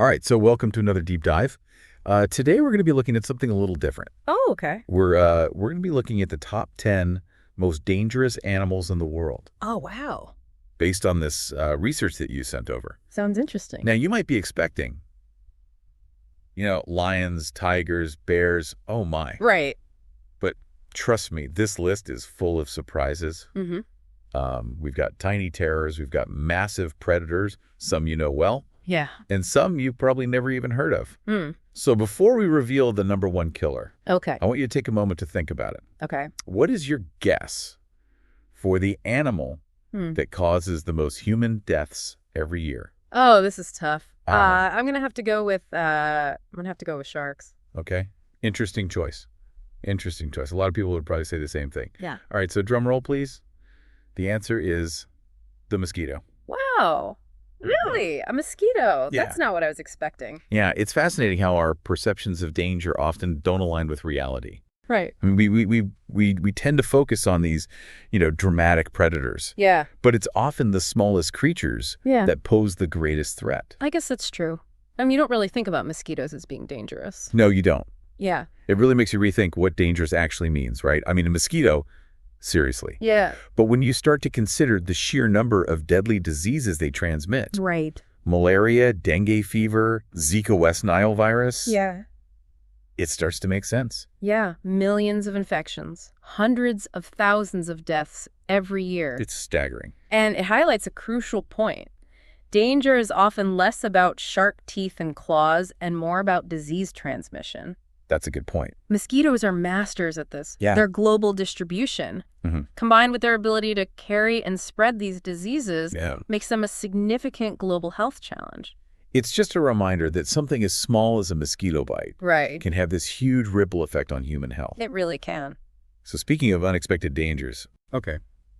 All right, so welcome to another deep dive. Today we're going to be looking at something a little different. Oh, okay. We're going to be looking at the top 10 most dangerous animals in the world Oh, wow. based on this research that you sent over. Sounds interesting. Now, you might be expecting, lions, tigers, bears, oh my. Right. But trust me, this list is full of surprises. Mm-hmm. We've got tiny terrors, we've got massive predators, some you know well, Yeah. and some you've probably never even heard of. Hmm. So before we reveal the number one killer, Okay. I want you to take a moment to think about it. Okay. What is your guess for the animal that causes the most human deaths every year? Oh, this is tough. Uh-huh. I'm gonna have to go with sharks. Okay. Interesting choice. Interesting choice. A lot of people would probably say the same thing. Yeah. All right, so drum roll, please. The answer is the mosquito. Wow. Really? A mosquito? Yeah. That's not what I was expecting. Yeah, it's fascinating how our perceptions of danger often don't align with reality. Right. I mean, we tend to focus on these, dramatic predators. Yeah. But it's often the smallest creatures Yeah. that pose the greatest threat. I guess that's true. I mean, you don't really think about mosquitoes as being dangerous. No, you don't. Yeah. It really makes you rethink what dangerous actually means, right? I mean, a mosquito, seriously. Yeah. But when you start to consider the sheer number of deadly diseases they transmit, Right. malaria, dengue fever, Zika West Nile virus, Yeah. it starts to make sense. Yeah. Millions of infections, hundreds of thousands of deaths every year. It's staggering. And it highlights a crucial point. Danger is often less about shark teeth and claws and more about disease transmission. That's a good point. Mosquitoes are masters at this. Yeah. Their global distribution, combined with their ability to carry and spread these diseases, Yeah. makes them a significant global health challenge. It's just a reminder that something as small as a mosquito bite Right. can have this huge ripple effect on human health. It really can. So speaking of unexpected dangers,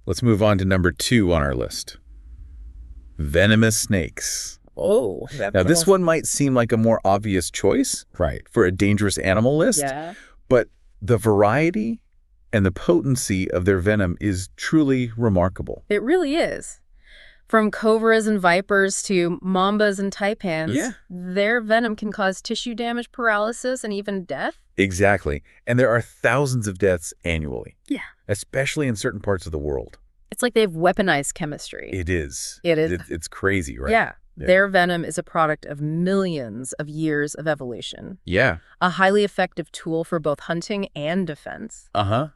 let's move on to number 2 on our list. Venomous snakes. Oh. Now, this one might seem like a more obvious choice for a dangerous animal list, Yeah. but the variety and the potency of their venom is truly remarkable. It really is. From cobras and vipers to mambas and taipans, Yeah. their venom can cause tissue damage, paralysis, and even death. Exactly. And there are thousands of deaths annually. Yeah. Especially in certain parts of the world. It's like they've weaponized chemistry. It is. It is. It's crazy, right? Yeah. Yeah. Their venom is a product of millions of years of evolution. Yeah. A highly effective tool for both hunting and defense. Uh-huh.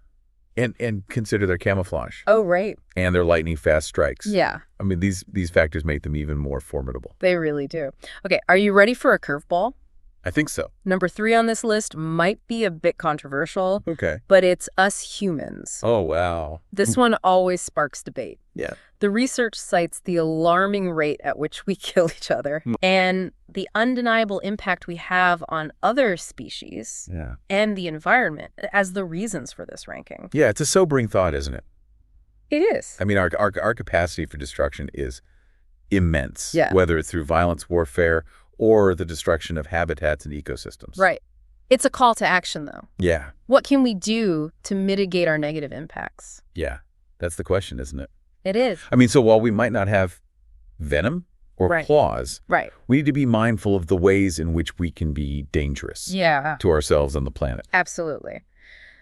And consider their camouflage Oh, right. and their lightning-fast strikes. Yeah, I mean, these factors make them even more formidable. they really do. Okay, are you ready for a curveball? I think so. Number 3 on this list might be a bit controversial, Okay. but it's us humans. Oh, wow. This one always sparks debate. Yeah. The research cites the alarming rate at which we kill each other and the undeniable impact we have on other species Yeah. and the environment as the reasons for this ranking. Yeah, it's a sobering thought, isn't it? It is. I mean, our capacity for destruction is immense. Yeah. Whether it's through violence, warfare, or the destruction of habitats and ecosystems. Right. It's a call to action, though. Yeah. What can we do to mitigate our negative impacts? Yeah. That's the question, isn't it? It is. I mean, so while we might not have venom or Right. claws, Right. we need to be mindful of the ways in which we can be dangerous Yeah, to ourselves and the planet. absolutely.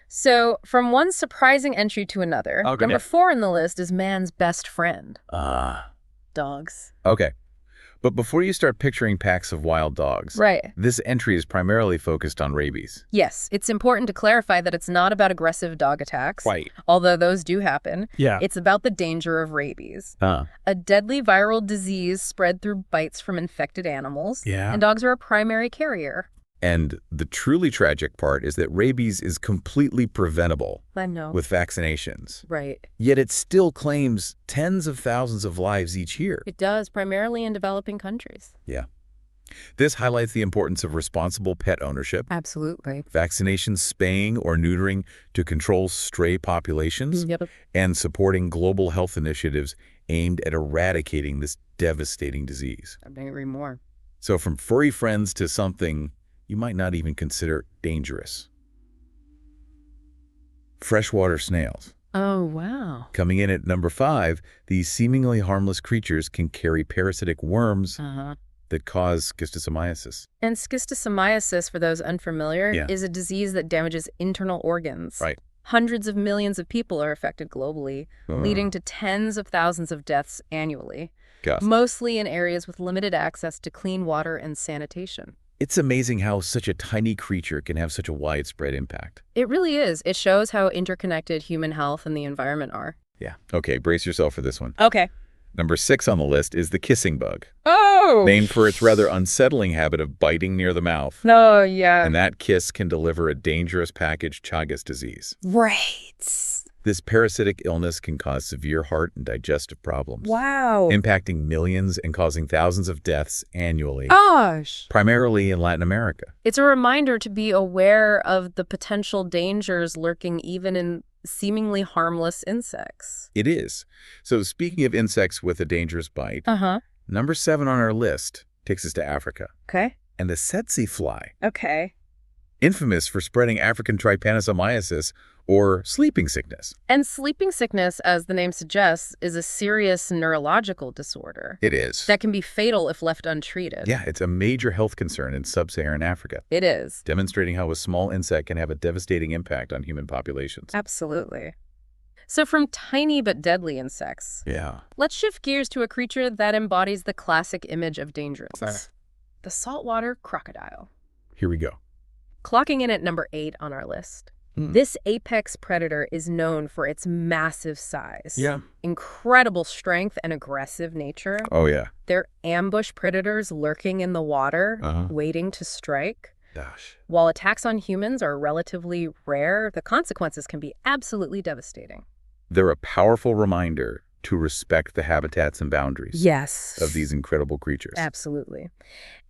So from one surprising entry to another, Okay. number 4 in the list is man's best friend, Ah. dogs. Okay. But before you start picturing packs of wild dogs, Right. this entry is primarily focused on rabies. Yes, it's important to clarify that it's not about aggressive dog attacks, Right. although those do happen. Yeah. It's about the danger of rabies, a deadly viral disease spread through bites from infected animals. Yeah. And dogs are a primary carrier. And the truly tragic part is that rabies is completely preventable I know. with vaccinations. Right. Yet it still claims tens of thousands of lives each year. It does, primarily in developing countries. Yeah. This highlights the importance of responsible pet ownership, Absolutely. vaccinations, spaying or neutering to control stray populations, Yep. and supporting global health initiatives aimed at eradicating this devastating disease. I couldn't agree more. So from furry friends to something you might not even consider dangerous. Freshwater snails. Oh, wow. Coming in at number 5, these seemingly harmless creatures can carry parasitic worms, Uh-huh. that cause schistosomiasis. And schistosomiasis, for those unfamiliar, Yeah. is a disease that damages internal organs. Right. Hundreds of millions of people are affected globally, leading to tens of thousands of deaths annually, Gosh. mostly in areas with limited access to clean water and sanitation. It's amazing how such a tiny creature can have such a widespread impact. It really is. It shows how interconnected human health and the environment are. Yeah. Okay, brace yourself for this one. Okay. Number 6 on the list is the kissing bug, Oh! named for its rather unsettling habit of biting near the mouth. No, yeah. And that kiss can deliver a dangerous package Chagas disease. Right. This parasitic illness can cause severe heart and digestive problems, Wow. impacting millions and causing thousands of deaths annually, Gosh. primarily in Latin America. It's a reminder to be aware of the potential dangers lurking even in seemingly harmless insects. It is. So speaking of insects with a dangerous bite, Uh-huh. number 7 on our list takes us to Africa. Okay. And the tsetse fly, Okay. infamous for spreading African trypanosomiasis, or sleeping sickness. And sleeping sickness, as the name suggests, is a serious neurological disorder It is. that can be fatal if left untreated. Yeah, it's a major health concern in sub-Saharan Africa, It is. demonstrating how a small insect can have a devastating impact on human populations. Absolutely. So from tiny but deadly insects, Yeah. let's shift gears to a creature that embodies the classic image of dangerous. The saltwater crocodile. Here we go. Clocking in at number 8 on our list. This apex predator is known for its massive size, incredible strength, and aggressive nature. Oh, yeah. They're ambush predators lurking in the water, Uh-huh. waiting to strike. Gosh. While attacks on humans are relatively rare, the consequences can be absolutely devastating. They're a powerful reminder to respect the habitats and boundaries Yes. of these incredible creatures. Absolutely.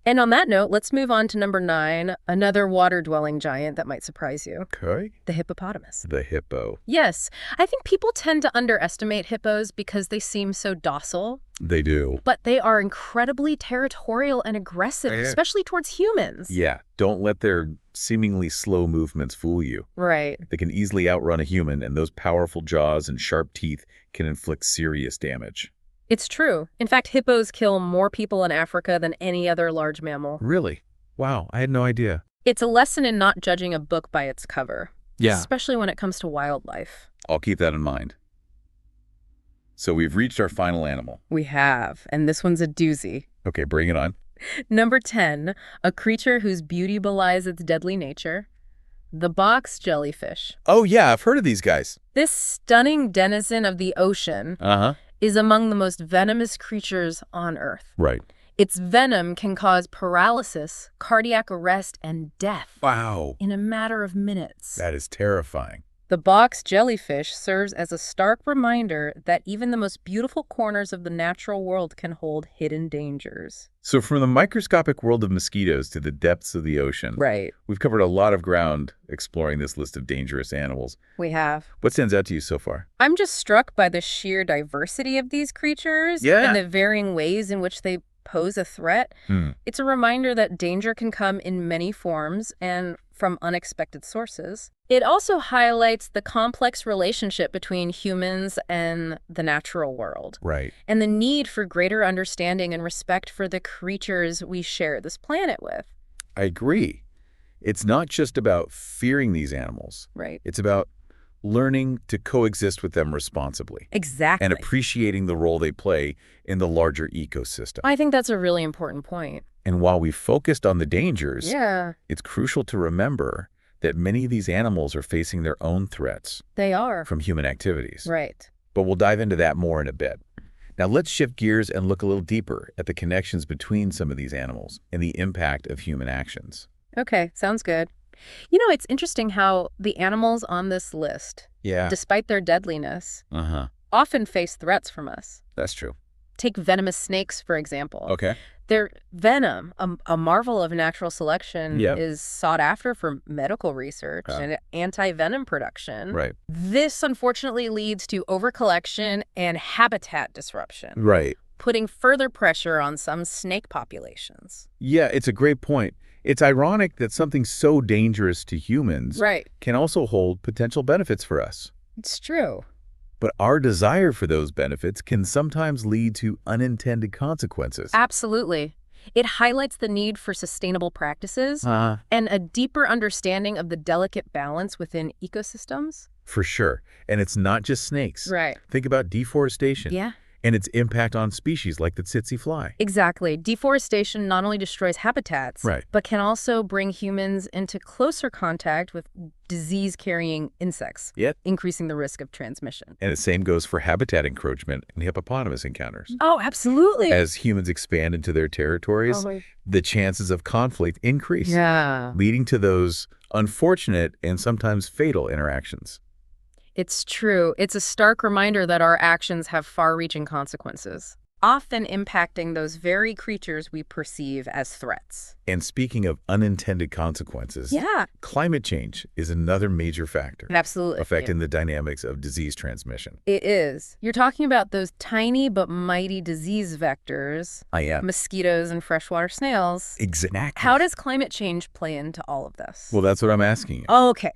And on that note, let's move on to number 9, another water-dwelling giant that might surprise you. Okay. The hippopotamus. The hippo. Yes, I think people tend to underestimate hippos because they seem so docile, They do. but they are incredibly territorial and aggressive, especially towards humans. Yeah. Don't let their seemingly slow movements fool you. Right. They can easily outrun a human, and those powerful jaws and sharp teeth can inflict serious damage. It's true. In fact, hippos kill more people in Africa than any other large mammal. Really? Wow, I had no idea. It's a lesson in not judging a book by its cover. Yeah. Especially when it comes to wildlife. I'll keep that in mind. So we've reached our final animal. We have, and this one's a doozy. Okay, bring it on. Number 10, a creature whose beauty belies its deadly nature. The box jellyfish. Oh, yeah, I've heard of these guys. This stunning denizen of the ocean Uh-huh. is among the most venomous creatures on Earth. Right. Its venom can cause paralysis, cardiac arrest, and death Wow. in a matter of minutes. That is terrifying. The box jellyfish serves as a stark reminder that even the most beautiful corners of the natural world can hold hidden dangers. So from the microscopic world of mosquitoes to the depths of the ocean, Right. we've covered a lot of ground exploring this list of dangerous animals. We have. What stands out to you so far? I'm just struck by the sheer diversity of these creatures Yeah. and the varying ways in which they pose a threat. It's a reminder that danger can come in many forms and from unexpected sources. It also highlights the complex relationship between humans and the natural world, Right. and the need for greater understanding and respect for the creatures we share this planet with. I agree. It's not just about fearing these animals. Right. It's about learning to coexist with them responsibly Exactly. and appreciating the role they play in the larger ecosystem. I think that's a really important point. And while we focused on the dangers, Yeah, it's crucial to remember that many of these animals are facing their own threats they are. from human activities. Right. But we'll dive into that more in a bit. Now let's shift gears and look a little deeper at the connections between some of these animals and the impact of human actions. Okay, sounds good. You know, it's interesting how the animals on this list, Yeah. despite their deadliness, Uh-huh. often face threats from us. That's true. Take venomous snakes, for example. Okay. Their venom, a marvel of natural selection, Yep. is sought after for medical research and anti-venom production. Right. This, unfortunately, leads to overcollection and habitat disruption, Right. putting further pressure on some snake populations. Yeah, it's a great point. It's ironic that something so dangerous to humans Right. can also hold potential benefits for us. It's true. But our desire for those benefits can sometimes lead to unintended consequences. Absolutely. It highlights the need for sustainable practices and a deeper understanding of the delicate balance within ecosystems. For sure. And it's not just snakes. Right. Think about deforestation. Yeah. And its impact on species like the tsetse fly. Exactly. Deforestation not only destroys habitats, Right. but can also bring humans into closer contact with disease-carrying insects, Yep. increasing the risk of transmission. And the same goes for habitat encroachment and hippopotamus encounters. Oh, absolutely. As humans expand into their territories, the chances of conflict increase, leading to those unfortunate and sometimes fatal interactions. It's true. It's a stark reminder that our actions have far-reaching consequences, often impacting those very creatures we perceive as threats. And speaking of unintended consequences, climate change is another major factor Absolutely. affecting the dynamics of disease transmission. It is. You're talking about those tiny but mighty disease vectors, I am. mosquitoes and freshwater snails. Exactly. How does climate change play into all of this? Well, that's what I'm asking you. Okay.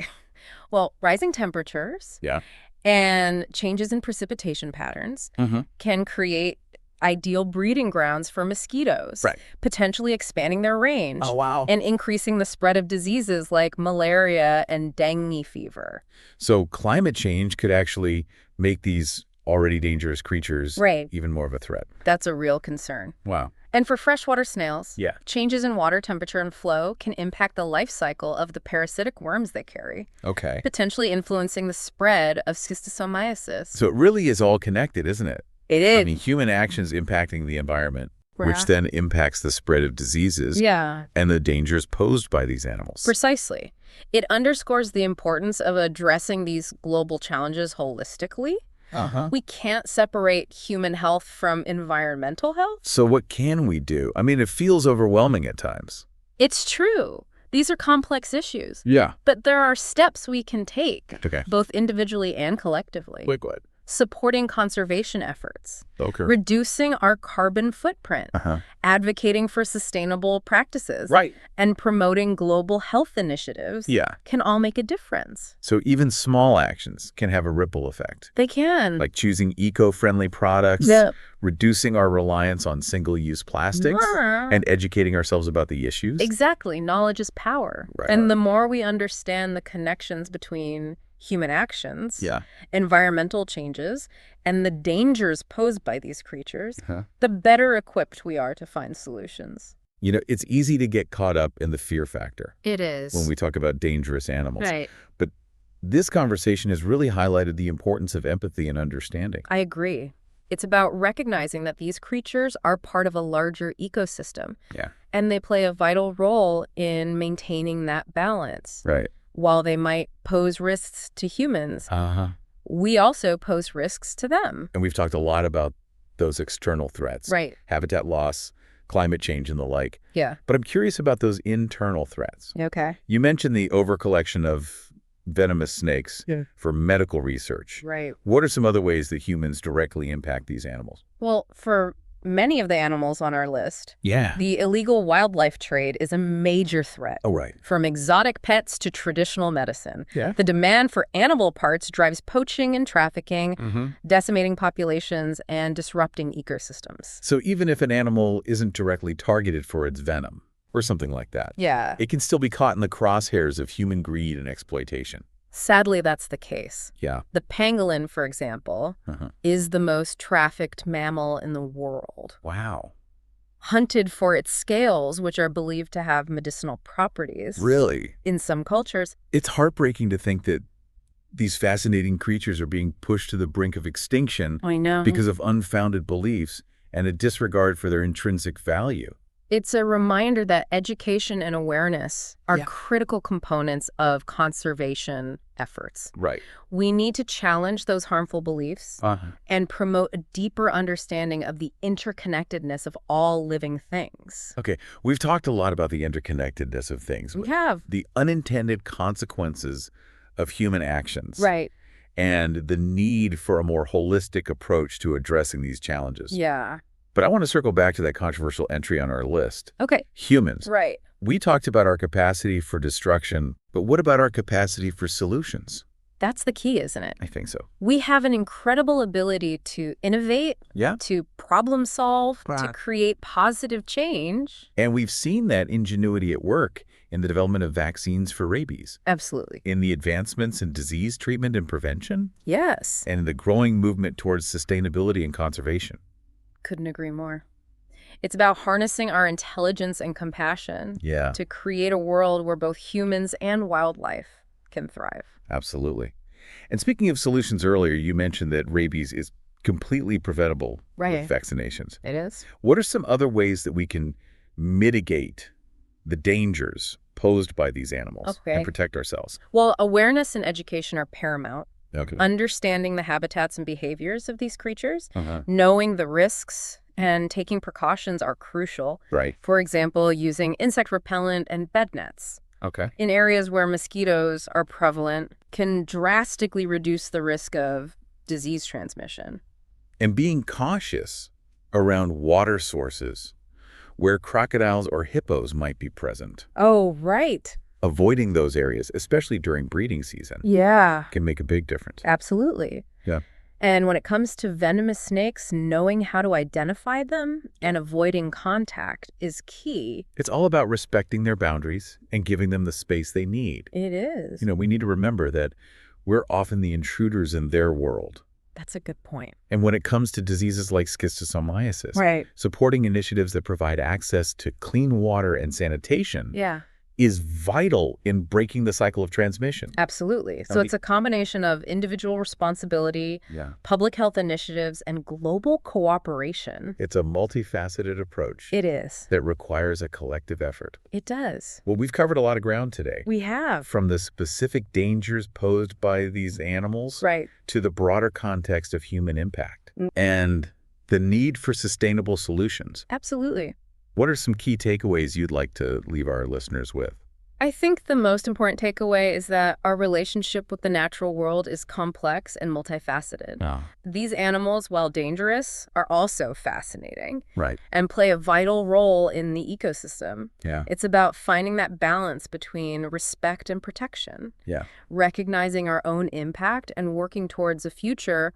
Well, rising temperatures Yeah. and changes in precipitation patterns can create ideal breeding grounds for mosquitoes, potentially expanding their range and increasing the spread of diseases like malaria and dengue fever. So climate change could actually make these already dangerous creatures even more of a threat. That's a real concern. Wow. And for freshwater snails, changes in water temperature and flow can impact the life cycle of the parasitic worms they carry, potentially influencing the spread of schistosomiasis. So it really is all connected, isn't it? It is. I mean, human actions impacting the environment, which then impacts the spread of diseases and the dangers posed by these animals. Precisely. It underscores the importance of addressing these global challenges holistically. We can't separate human health from environmental health. So what can we do? I mean, it feels overwhelming at times. It's true. These are complex issues. Yeah. But there are steps we can take, Okay. both individually and collectively. Like what? Supporting conservation efforts, Okay. reducing our carbon footprint, advocating for sustainable practices, and promoting global health initiatives can all make a difference. So even small actions can have a ripple effect. They can. Like choosing eco-friendly products, reducing our reliance on single-use plastics, and educating ourselves about the issues. Exactly. Knowledge is power. And the more we understand the connections between human actions, environmental changes, and the dangers posed by these creatures, the better equipped we are to find solutions. You know, it's easy to get caught up in the fear factor It is. when we talk about dangerous animals. But this conversation has really highlighted the importance of empathy and understanding. I agree. It's about recognizing that these creatures are part of a larger ecosystem. And they play a vital role in maintaining that balance. While they might pose risks to humans, we also pose risks to them. And we've talked a lot about those external threats. Habitat loss, climate change, and the like. But I'm curious about those internal threats. Okay. You mentioned the overcollection of venomous snakes for medical research. What are some other ways that humans directly impact these animals? Well, for many of the animals on our list, Yeah. the illegal wildlife trade is a major threat. Oh, right. From exotic pets to traditional medicine. Yeah. The demand for animal parts drives poaching and trafficking, decimating populations and disrupting ecosystems. So even if an animal isn't directly targeted for its venom or something like that, Yeah. it can still be caught in the crosshairs of human greed and exploitation. Sadly, that's the case. Yeah. The pangolin, for example, is the most trafficked mammal in the world. Wow. Hunted for its scales, which are believed to have medicinal properties. Really? In some cultures. It's heartbreaking to think that these fascinating creatures are being pushed to the brink of extinction I know. because of unfounded beliefs and a disregard for their intrinsic value. It's a reminder that education and awareness are critical components of conservation efforts. We need to challenge those harmful beliefs and promote a deeper understanding of the interconnectedness of all living things. Okay, we've talked a lot about the interconnectedness of things. We have. The unintended consequences of human actions. And the need for a more holistic approach to addressing these challenges. Yeah. But I want to circle back to that controversial entry on our list. Okay. Humans. Right. We talked about our capacity for destruction, but what about our capacity for solutions? That's the key, isn't it? I think so. We have an incredible ability to innovate, Yeah. to problem solve, to Right. create positive change. And we've seen that ingenuity at work in the development of vaccines for rabies, Absolutely. in the advancements in disease treatment and prevention, Yes. and in the growing movement towards sustainability and conservation. Couldn't agree more. It's about harnessing our intelligence and compassion Yeah, to create a world where both humans and wildlife can thrive. absolutely. And speaking of solutions earlier, you mentioned that rabies is completely preventable Right. with vaccinations. It is. What are some other ways that we can mitigate the dangers posed by these animals Okay. and protect ourselves? Well, awareness and education are paramount. Okay. Understanding the habitats and behaviors of these creatures, Uh-huh. knowing the risks, and taking precautions are crucial. Right. For example, using insect repellent and bed nets Okay. in areas where mosquitoes are prevalent can drastically reduce the risk of disease transmission. And being cautious around water sources where crocodiles or hippos might be present. Oh, right. Avoiding those areas, especially during breeding season, Yeah, can make a big difference. absolutely. Yeah. And when it comes to venomous snakes, knowing how to identify them and avoiding contact is key. It's all about respecting their boundaries and giving them the space they need. It is. We need to remember that we're often the intruders in their world. That's a good point. And when it comes to diseases like schistosomiasis, Right. supporting initiatives that provide access to clean water and sanitation Yeah, is vital in breaking the cycle of transmission. absolutely. So mean- it's a combination of individual responsibility, Yeah. public health initiatives, and global cooperation. It's a multifaceted approach It is. that requires a collective effort. It does. Well, we've covered a lot of ground today. We have. From the specific dangers posed by these animals Right. to the broader context of human impact Mm. and the need for sustainable solutions. Absolutely. What are some key takeaways you'd like to leave our listeners with? I think the most important takeaway is that our relationship with the natural world is complex and multifaceted. Oh, These animals, while dangerous, are also fascinating right. and play a vital role in the ecosystem. Yeah. It's about finding that balance between respect and protection, Yeah. recognizing our own impact, and working towards a future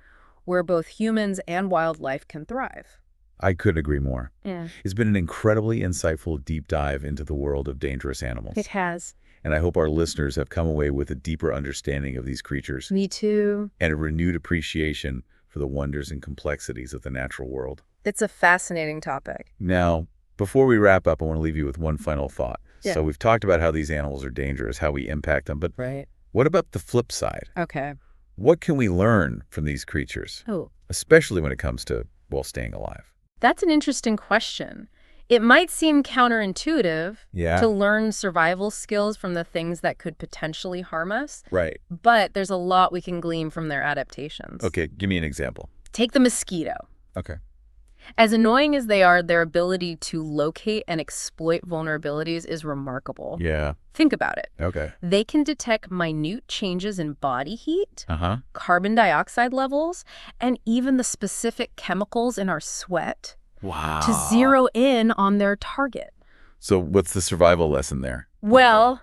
where both humans and wildlife can thrive. I couldn't agree more. Yeah, It's been an incredibly insightful deep dive into the world of dangerous animals. it has. And I hope our listeners have come away with a deeper understanding of these creatures Me too. and a renewed appreciation for the wonders and complexities of the natural world. It's a fascinating topic. Now, before we wrap up, I want to leave you with one final thought. Yeah. So we've talked about how these animals are dangerous, how we impact them, but Right. what about the flip side? Okay. What can we learn from these creatures, Oh, especially when it comes to, well, staying alive? that's an interesting question. It might seem counterintuitive Yeah. to learn survival skills from the things that could potentially harm us, Right. but there's a lot we can glean from their adaptations. Okay, give me an example. Take the mosquito. Okay. As annoying as they are, their ability to locate and exploit vulnerabilities is remarkable. Yeah. Think about it. Okay. They can detect minute changes in body heat, Uh-huh. carbon dioxide levels, and even the specific chemicals in our sweat Wow. to zero in on their target. So what's the survival lesson there? Well,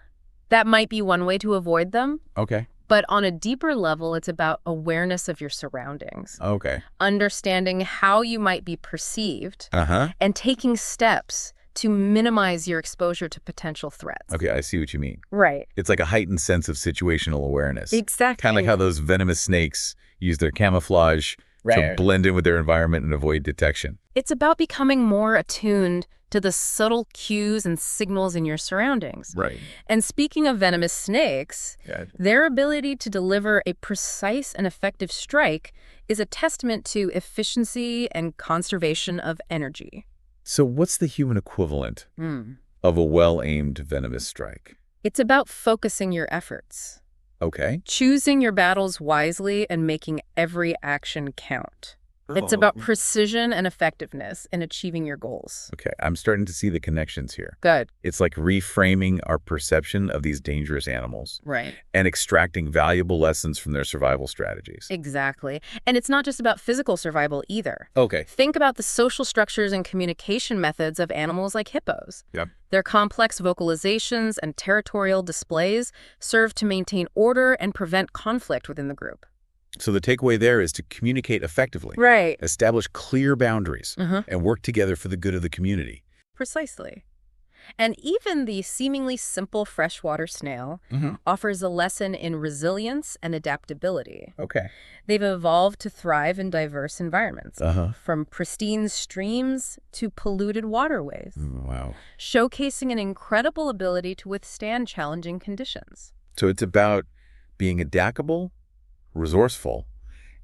that might be one way to avoid them, Okay. but on a deeper level, it's about awareness of your surroundings, Okay. understanding how you might be perceived, Uh-huh. and taking steps to minimize your exposure to potential threats. Okay, I see what you mean. Right. It's like a heightened sense of situational awareness. Exactly. Kind of like how those venomous snakes use their camouflage to Right. blend in with their environment and avoid detection. It's about becoming more attuned to the subtle cues and signals in your surroundings. Right. And speaking of venomous snakes, Yeah. their ability to deliver a precise and effective strike is a testament to efficiency and conservation of energy. So what's the human equivalent Hmm. of a well-aimed venomous strike? It's about focusing your efforts, Okay. choosing your battles wisely, and making every action count. It's about precision and effectiveness in achieving your goals. Okay, I'm starting to see the connections here. Good. It's like reframing our perception of these dangerous animals Right. and extracting valuable lessons from their survival strategies. Exactly. And it's not just about physical survival either. Okay. Think about the social structures and communication methods of animals like hippos. Yep. Their complex vocalizations and territorial displays serve to maintain order and prevent conflict within the group. So the takeaway there is to communicate effectively, Right. establish clear boundaries, and work together for the good of the community. Precisely. And even the seemingly simple freshwater snail offers a lesson in resilience and adaptability. Okay. They've evolved to thrive in diverse environments, from pristine streams to polluted waterways, Wow. showcasing an incredible ability to withstand challenging conditions. So it's about being adaptable, resourceful,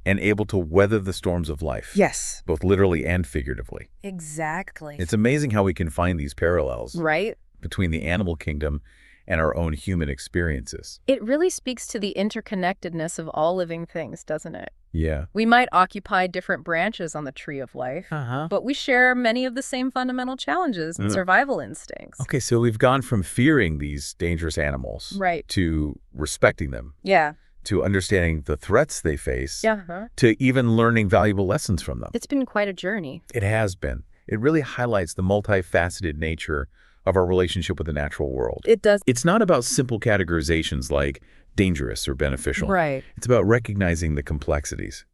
and able to weather the storms of life. Yes. Both literally and figuratively. Exactly. It's amazing how we can find these parallels Right? between the animal kingdom and our own human experiences. It really speaks to the interconnectedness of all living things, doesn't it? Yeah. We might occupy different branches on the tree of life, but we share many of the same fundamental challenges and survival instincts. Okay, so we've gone from fearing these dangerous animals Right. to respecting them, Yeah. to understanding the threats they face, Yeah. to even learning valuable lessons from them. It's been quite a journey. It has been. It really highlights the multifaceted nature of our relationship with the natural world. It does. It's not about simple categorizations like dangerous or beneficial. Right. It's about recognizing the complexities,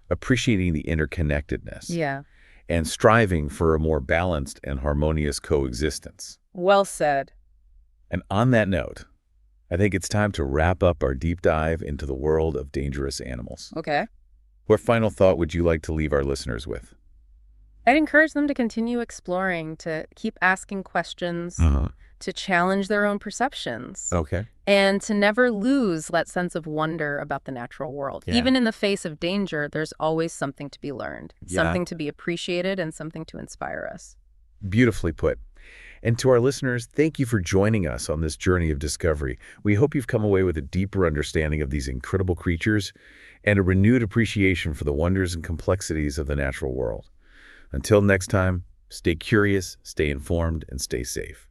appreciating the interconnectedness, Yeah. and striving for a more balanced and harmonious coexistence. Well said. And on that note, I think it's time to wrap up our deep dive into the world of dangerous animals. Okay. What final thought would you like to leave our listeners with? I'd encourage them to continue exploring, to keep asking questions, to challenge their own perceptions, Okay. and to never lose that sense of wonder about the natural world. Yeah. Even in the face of danger, there's always something to be learned, Yeah. something to be appreciated, and something to inspire us. Beautifully put. And to our listeners, thank you for joining us on this journey of discovery. We hope you've come away with a deeper understanding of these incredible creatures and a renewed appreciation for the wonders and complexities of the natural world. Until next time, stay curious, stay informed, and stay safe.